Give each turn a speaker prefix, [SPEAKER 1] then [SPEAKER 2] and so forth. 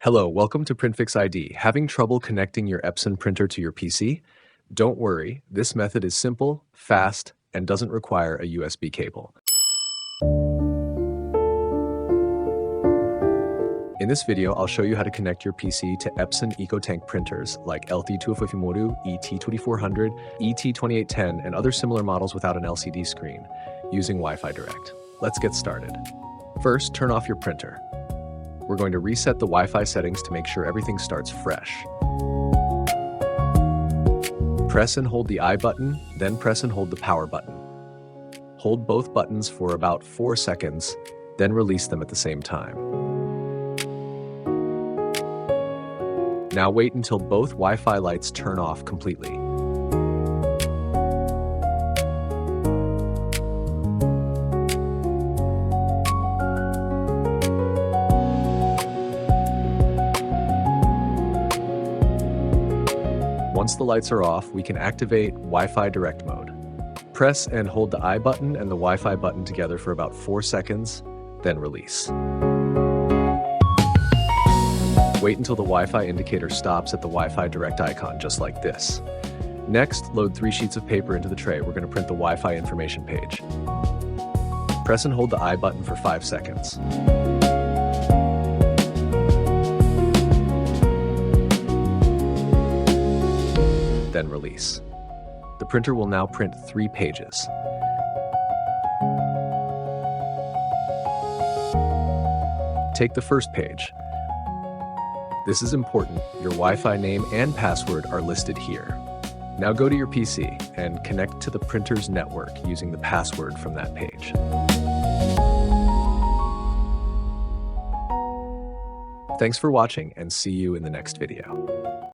[SPEAKER 1] Hello, welcome to PrintFix ID. Having trouble connecting your Epson printer to your PC? Don't worry, this method is simple, fast, and doesn't require a USB cable. In this video, I'll show you how to connect your PC to Epson EcoTank printers like LT-2400, ET-2400, ET-2810, and other similar models without an LCD screen, using Wi-Fi Direct. Let's get started. First, turn off your printer. We're going to reset the Wi-Fi settings to make sure everything starts fresh. Press and hold the I button, then press and hold the power button. Hold both buttons for about 4 seconds, then release them at the same time. Now wait until both Wi-Fi lights turn off completely. Once the lights are off, we can activate Wi-Fi Direct mode. Press and hold the I button and the Wi-Fi button together for about 4 seconds, then release. Wait until the Wi-Fi indicator stops at the Wi-Fi Direct icon, just like this. Next, load 3 sheets of paper into the tray. We're going to print the Wi-Fi information page. Press and hold the I button for 5 seconds. Then release. The printer will now print 3 pages. Take the first page. This is important. Your Wi-Fi name and password are listed here. Now go to your PC and connect to the printer's network using the password from that page. Thanks for watching and see you in the next video.